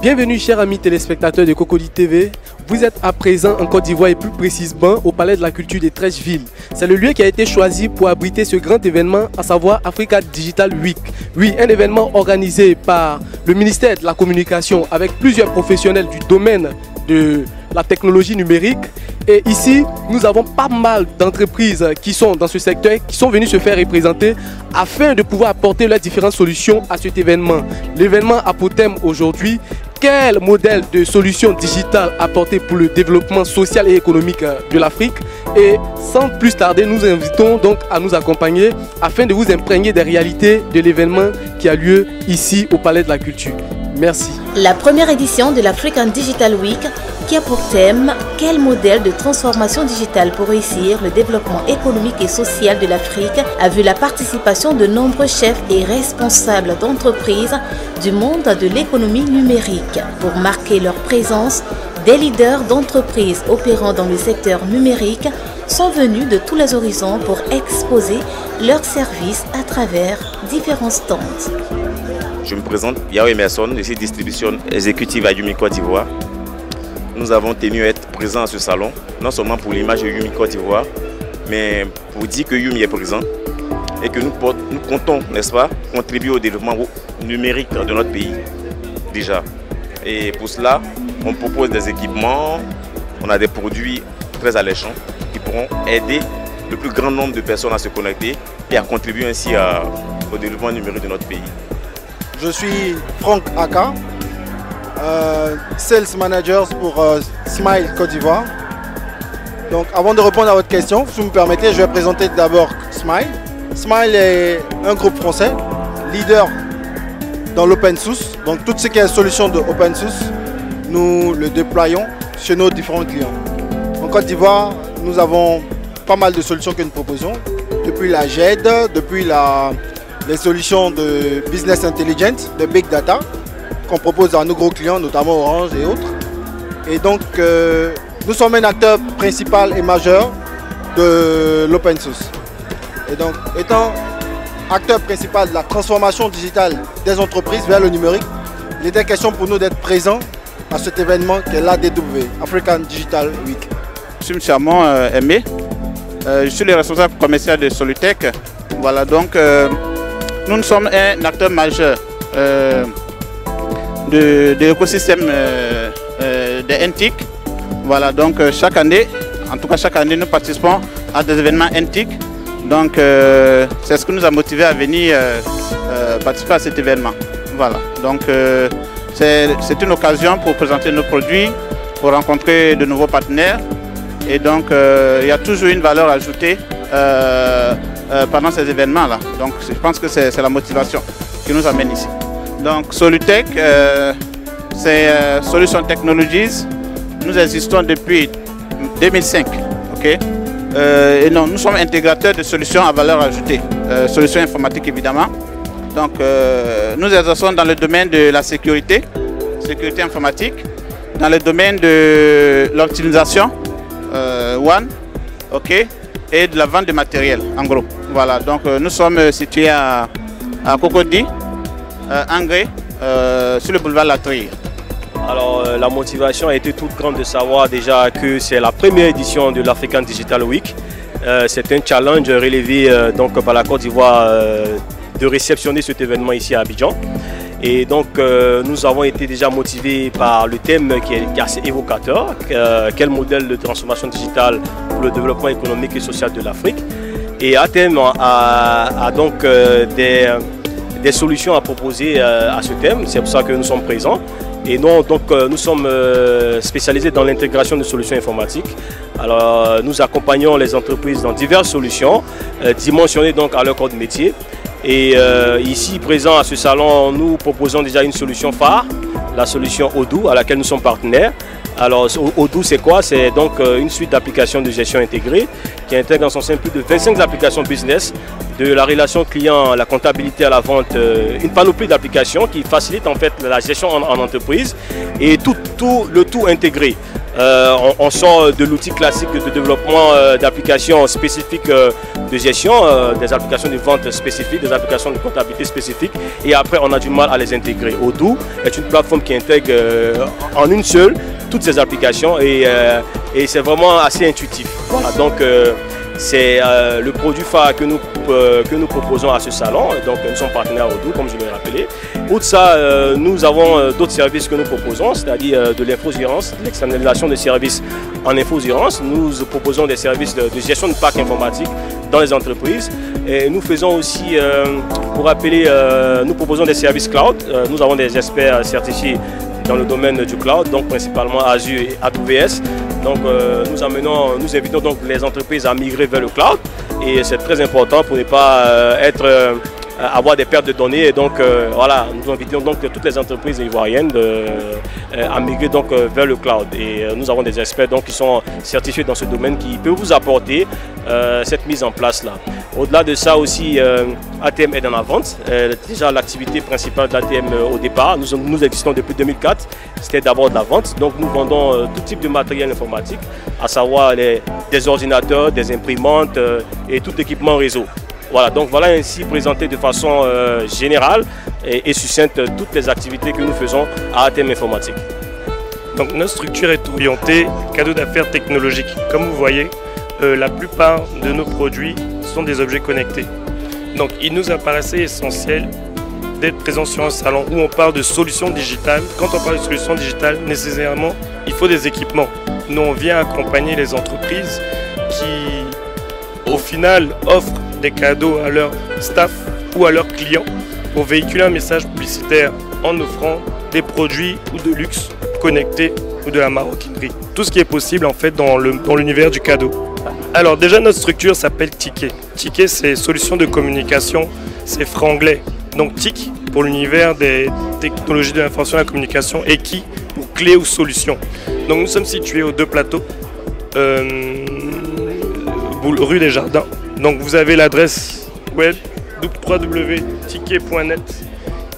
Bienvenue chers amis téléspectateurs de Cocody TV. Vous êtes à présent en Côte d'Ivoire et plus précisément au Palais de la Culture de Treichville. C'est le lieu qui a été choisi pour abriter ce grand événement, à savoir Africa Digital Week. Oui, un événement organisé par le ministère de la Communication avec plusieurs professionnels du domaine de la technologie numérique. Et ici, nous avons pas mal d'entreprises qui sont dans ce secteur, qui sont venues se faire représenter afin de pouvoir apporter leurs différentes solutions à cet événement. L'événement a pour thème aujourd'hui: quel modèle de solution digitale apporter pour le développement social et économique de l'Afrique? Et sans plus tarder, nous invitons donc à nous accompagner afin de vous imprégner des réalités de l'événement qui a lieu ici au Palais de la Culture. Merci. La première édition de l'African Digital Week qui a pour thème « Quel modèle de transformation digitale pour réussir le développement économique et social de l'Afrique » a vu la participation de nombreux chefs et responsables d'entreprises du monde de l'économie numérique. Pour marquer leur présence, des leaders d'entreprises opérant dans le secteur numérique sont venus de tous les horizons pour exposer leurs services à travers différents stands. Je me présente, Yao Emerson, je suis distribution exécutive à Yumi Côte d'Ivoire. Nous avons tenu à être présents à ce salon, non seulement pour l'image de Yumi Côte d'Ivoire, mais pour dire que Yumi est présent et que nous comptons, n'est-ce pas, contribuer au développement numérique de notre pays, déjà. Et pour cela, on propose des équipements, on a des produits très alléchants qui pourront aider le plus grand nombre de personnes à se connecter et à contribuer ainsi au développement numérique de notre pays. Je suis Franck Aka, Sales Manager pour Smile Côte d'Ivoire. Donc avant de répondre à votre question, si vous me permettez, je vais présenter d'abord Smile. Smile est un groupe français, leader dans l'open source. Donc tout ce qui est solution de open source, nous le déployons chez nos différents clients. En Côte d'Ivoire, nous avons pas mal de solutions que nous proposons, depuis la GED, depuis les solutions de business intelligence, de big data, qu'on propose à nos gros clients, notamment Orange et autres. Et donc, nous sommes un acteur principal et majeur de l'open source. Et donc, étant acteur principal de la transformation digitale des entreprises vers le numérique, il était question pour nous d'être présents à cet événement qui est l'ADW, African Digital Week. Je suis M. Amon Aimé, je suis le responsable commercial de Solutech. Voilà, donc nous sommes un acteur majeur de l'écosystème des NTIC. Voilà, donc chaque année, en tout cas chaque année, nous participons à des événements NTIC. Donc c'est ce qui nous a motivé à venir participer à cet événement. Voilà, donc c'est une occasion pour présenter nos produits, pour rencontrer de nouveaux partenaires. Et donc il y a toujours une valeur ajoutée pendant ces événements-là. Donc je pense que c'est la motivation qui nous amène ici. Donc Solutech, c'est Solution Technologies. Nous existons depuis 2005. Okay? Et non, nous sommes intégrateurs de solutions à valeur ajoutée, solutions informatiques évidemment. Donc nous exerçons dans le domaine de la sécurité informatique, dans le domaine de l'optimisation, okay, et de la vente de matériel en gros. Voilà, donc nous sommes situés à Cocody, Angré, sur le boulevard Latrier. Alors la motivation a été toute grande de savoir déjà que c'est la première édition de l'African Digital Week. C'est un challenge relevé donc par la Côte d'Ivoire de réceptionner cet événement ici à Abidjan. Et donc nous avons été déjà motivés par le thème qui est assez évocateur, quel modèle de transformation digitale pour le développement économique et social de l'Afrique. Et ATM a donc des solutions à proposer à ce thème, c'est pour ça que nous sommes présents. Et nous, nous sommes spécialisés dans l'intégration de solutions informatiques. Alors nous accompagnons les entreprises dans diverses solutions, dimensionnées donc à leur corps de métier. Et ici présent à ce salon, nous proposons déjà une solution phare, la solution Odoo à laquelle nous sommes partenaires. Alors Odoo c'est quoi? C'est donc une suite d'applications de gestion intégrée qui intègre en son sein plus de 25 applications business, de la relation client, la comptabilité à la vente, une panoplie d'applications qui facilitent en fait la gestion en entreprise et le tout intégré. On sort de l'outil classique de développement d'applications spécifiques de gestion, des applications de vente spécifiques, des applications de comptabilité spécifiques, et après on a du mal à les intégrer. Odoo est une plateforme qui intègre en une seule toutes ces applications et c'est vraiment assez intuitif. Voilà, donc c'est le produit phare que nous proposons à ce salon. Donc nous sommes partenaires Odoo, comme je l'ai rappelé. Outre ça, nous avons d'autres services que nous proposons, c'est-à-dire de l'infogérance, l'externalisation des services en infogérance. Nous proposons des services de gestion de parc informatique dans les entreprises. Et nous faisons aussi, pour rappeler, nous proposons des services cloud. Nous avons des experts certifiés dans le domaine du cloud, donc principalement Azure et AWS. Donc nous invitons donc les entreprises à migrer vers le cloud et c'est très important pour ne pas avoir des pertes de données. Et donc voilà, nous invitons donc toutes les entreprises ivoiriennes à migrer donc vers le cloud. Et nous avons des experts donc qui sont certifiés dans ce domaine qui peuvent vous apporter cette mise en place là. Au-delà de ça aussi, ATM est dans la vente. Déjà l'activité principale d'ATM au départ, nous existons depuis 2004, c'était d'abord de la vente. Donc nous vendons tout type de matériel informatique, à savoir des ordinateurs, des imprimantes et tout équipement réseau. Voilà, donc voilà ainsi présenté de façon générale et succincte toutes les activités que nous faisons à ATM Informatique. Donc notre structure est orientée cadeau d'affaires technologique. Comme vous voyez, la plupart de nos produits sont des objets connectés. Donc il nous apparaissait essentiel d'être présent sur un salon où on parle de solutions digitales. Quand on parle de solutions digitales, nécessairement, il faut des équipements. Nous, on vient accompagner les entreprises qui, au final, offrent des cadeaux à leur staff ou à leurs clients pour véhiculer un message publicitaire en offrant des produits ou de luxe connectés ou de la maroquinerie. Tout ce qui est possible en fait dans l'univers du cadeau. Alors déjà notre structure s'appelle Ticket. Ticket c'est solution de communication, c'est franglais. Donc TIC pour l'univers des technologies de l'information et de la communication et qui pour clé ou solution. Donc nous sommes situés aux 2 plateaux, rue des Jardins. Donc vous avez l'adresse web www.ticket.net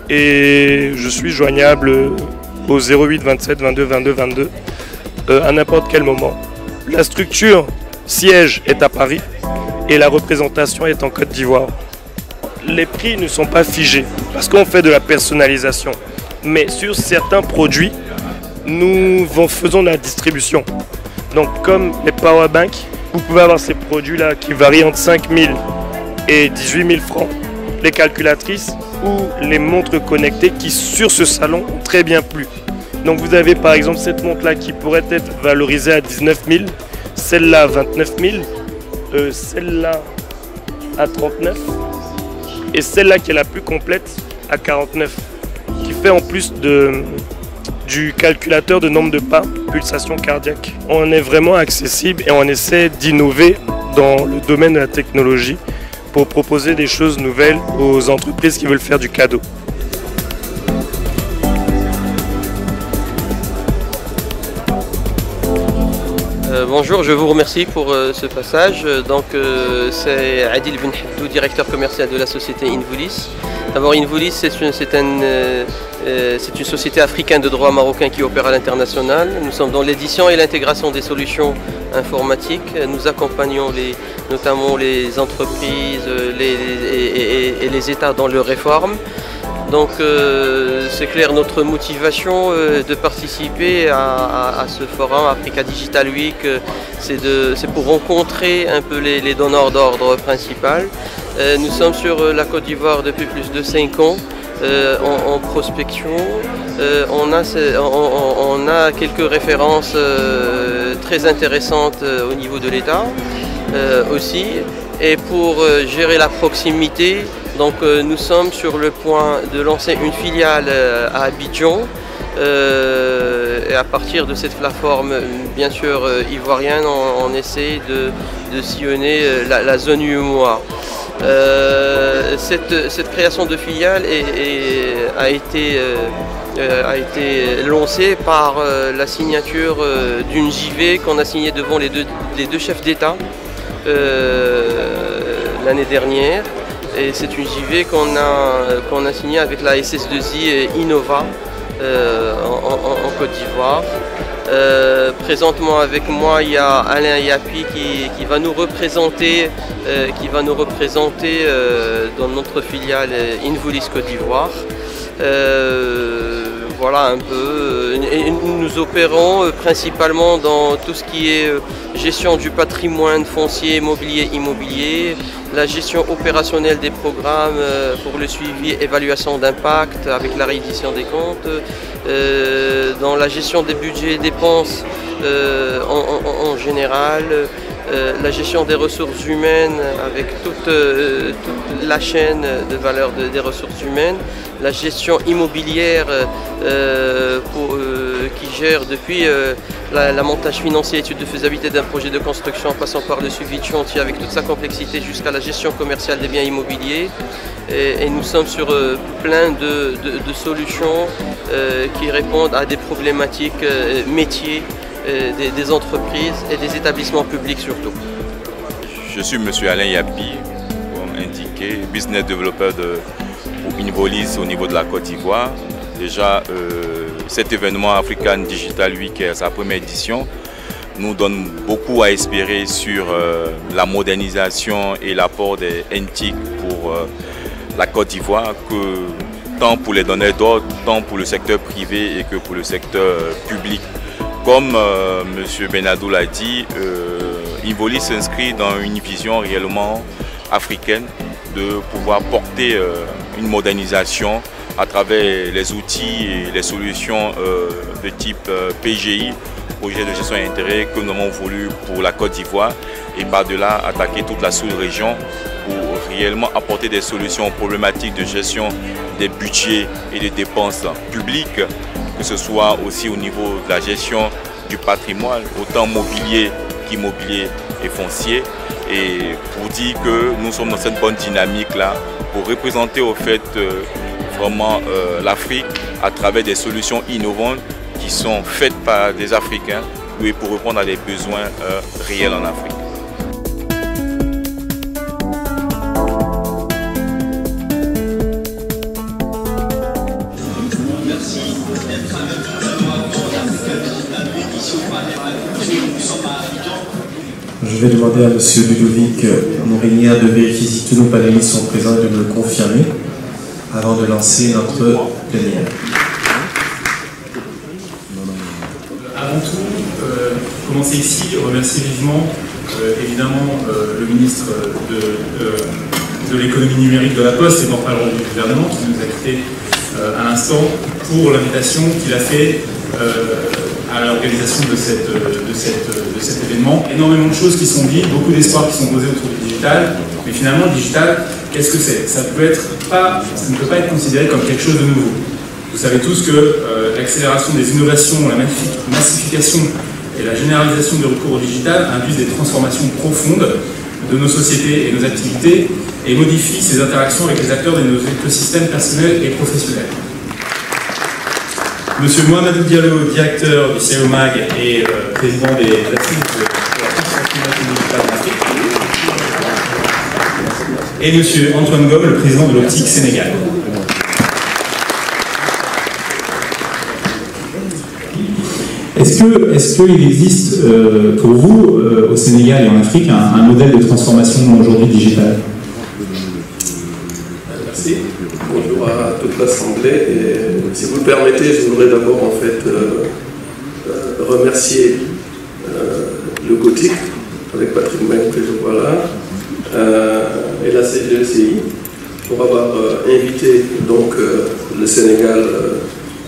et je suis joignable au 08 27 22 22 22 à n'importe quel moment. La structure siège est à Paris et la représentation est en Côte d'Ivoire. Les prix ne sont pas figés parce qu'on fait de la personnalisation. Mais sur certains produits, nous faisons de la distribution. Donc comme les powerbanks, vous pouvez avoir ces produits-là qui varient entre 5 000 et 18 000 francs. Les calculatrices ou les montres connectées qui sur ce salon ont très bien plu. Donc vous avez par exemple cette montre-là qui pourrait être valorisée à 19 000, celle-là à 29 000, celle-là à 39 et celle-là qui est la plus complète à 49, qui fait en plus du calculateur de nombre de pas, pulsation cardiaque. On est vraiment accessible et on essaie d'innover dans le domaine de la technologie pour proposer des choses nouvelles aux entreprises qui veulent faire du cadeau. Bonjour, je vous remercie pour ce passage. Donc c'est Adil Ben Habdou, directeur commercial de la société Involis. D'abord Involis, c'est une société africaine de droit marocain qui opère à l'international. Nous sommes dans l'édition et l'intégration des solutions informatiques. Nous accompagnons notamment les entreprises et les États dans leurs réformes. Donc c'est clair, notre motivation de participer à ce forum Africa Digital Week, c'est pour rencontrer un peu les donneurs d'ordre principaux. Nous sommes sur la Côte d'Ivoire depuis plus de 5 ans en prospection. On a quelques références très intéressantes au niveau de l'État aussi. Et pour gérer la proximité, donc nous sommes sur le point de lancer une filiale à Abidjan et à partir de cette plateforme bien sûr ivoirienne, on essaie de sillonner la zone UEMOA. Cette création de filiale a été lancée par la signature d'une JV qu'on a signée devant les deux chefs d'État l'année dernière. Et c'est une JV qu'on a signée avec la SS2I Innova en Côte d'Ivoire. Présentement avec moi, il y a Alain Yapi qui va nous représenter, dans notre filiale Involis Côte d'Ivoire. Voilà un peu. Et nous opérons principalement dans tout ce qui est gestion du patrimoine foncier, mobilier, immobilier, la gestion opérationnelle des programmes pour le suivi, évaluation d'impact avec la réédition des comptes, dans la gestion des budgets et dépenses en général, la gestion des ressources humaines avec toute la chaîne de valeur des ressources humaines, la gestion immobilière qui gère depuis la montage financier, étude de faisabilité d'un projet de construction en passant par le suivi de chantier avec toute sa complexité jusqu'à la gestion commerciale des biens immobiliers. Et nous sommes sur plein de solutions qui répondent à des problématiques métiers des entreprises et des établissements publics surtout. Je suis M. Alain Yapi, comme indiqué, business developer pour Involis au niveau de la Côte d'Ivoire. Déjà, cet événement African Digital Week, sa première édition, nous donne beaucoup à espérer sur la modernisation et l'apport des NTIC pour la Côte d'Ivoire, tant pour les donneurs d'ordre, tant pour le secteur privé et que pour le secteur public. Comme M. Benadou l'a dit, Involis s'inscrit dans une vision réellement africaine de pouvoir porter une modernisation à travers les outils et les solutions de type PGI, projet de gestion d'intérêt, que nous avons voulu pour la Côte d'Ivoire et par-delà attaquer toute la sous-région pour réellement apporter des solutions aux problématiques de gestion des budgets et des dépenses publiques, que ce soit aussi au niveau de la gestion du patrimoine, autant mobilier qu'immobilier et foncier. Et pour dire que nous sommes dans cette bonne dynamique-là, pour représenter au fait vraiment l'Afrique à travers des solutions innovantes qui sont faites par des Africains et pour répondre à des besoins réels en Afrique. Je vais demander à M. Ludovic Morinière de vérifier si tous nos panélistes sont présents et de me le confirmer avant de lancer notre plénière. Avant tout, commencer ici, remercier vivement évidemment le ministre de l'économie numérique de la Poste et porte-parole du gouvernement qui nous a quittés à l'instant pour l'invitation qu'il a fait à l'organisation de cet événement. Énormément de choses qui sont dites, beaucoup d'espoirs qui sont posés autour du digital, mais finalement le digital, qu'est-ce que c'est? Ça ne peut pas être considéré comme quelque chose de nouveau. Vous savez tous que l'accélération des innovations, la massification et la généralisation du recours au digital induisent des transformations profondes de nos sociétés et nos activités et modifient ces interactions avec les acteurs de nos écosystèmes personnels et professionnels. Monsieur Mohamedou Diallo, directeur du CEOMAG et président des assises de la transformation digitale en Afrique, et monsieur Antoine Gomme, le président de l'Optique Sénégal. Est-ce qu'il existe pour vous, au Sénégal et en Afrique, un modèle de transformation aujourd'hui digitale? Merci. Bonjour à toute l'Assemblée. Et si vous le permettez, je voudrais d'abord en fait remercier le GOTIC, avec Patrick Meng que je vois là, et la CGLCI pour avoir invité donc le Sénégal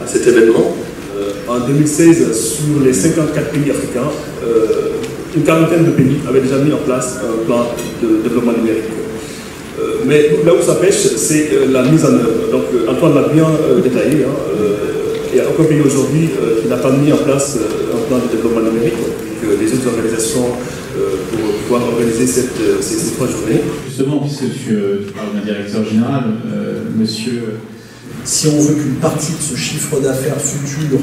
à cet événement. En 2016, sur les 54 pays africains, une quarantaine de pays avaient déjà mis en place un plan de développement numérique. Mais là où ça pêche, c'est la mise en œuvre. Donc Antoine l'a bien détaillé. Il n'y a aucun pays aujourd'hui qui n'a pas mis en place un plan de développement numérique, avec les autres organisations pour pouvoir organiser ces 3 journées. Justement, puisque tu parles d'un directeur général, monsieur... Si on veut qu'une partie de ce chiffre d'affaires futur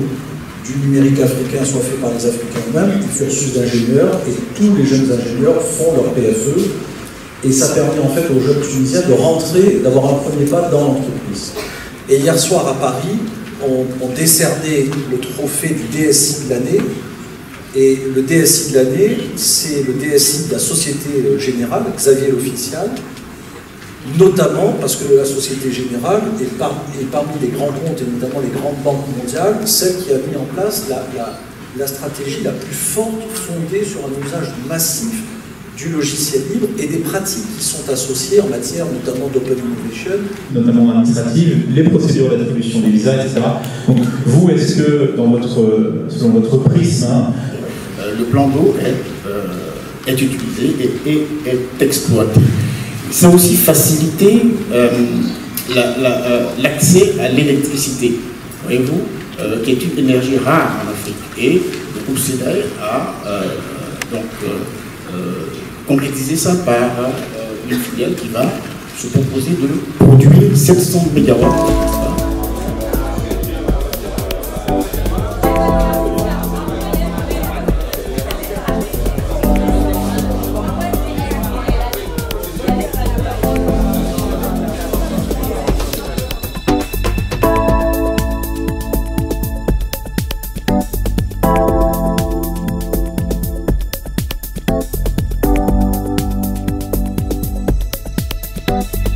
du numérique africain soit fait par les Africains eux-mêmes, il faut plus d'ingénieurs et tous les jeunes ingénieurs font leur PFE et ça permet en fait aux jeunes Tunisiens de rentrer, d'avoir un premier pas dans l'entreprise. Et hier soir à Paris, ont décerné le trophée du DSI de l'année. Et le DSI de l'année, c'est le DSI de la Société Générale, Xavier l'Official, notamment parce que la Société Générale est parmi les grands comptes, et notamment les grandes banques mondiales, celle qui a mis en place la stratégie la plus forte fondée sur un usage massif du logiciel libre et des pratiques qui sont associées en matière notamment d'open innovation. Notamment administrative, les procédures d'attribution des visas, etc. Donc vous, est-ce que, selon votre prisme, le plan d'eau est utilisé et est exploité? Ça a aussi facilité l'accès à l'électricité, voyez-vous, qui est une énergie rare en Afrique. Et le groupe CEDAE a concrétiser ça par une filiale qui va se proposer de produire 700 MW. Bye.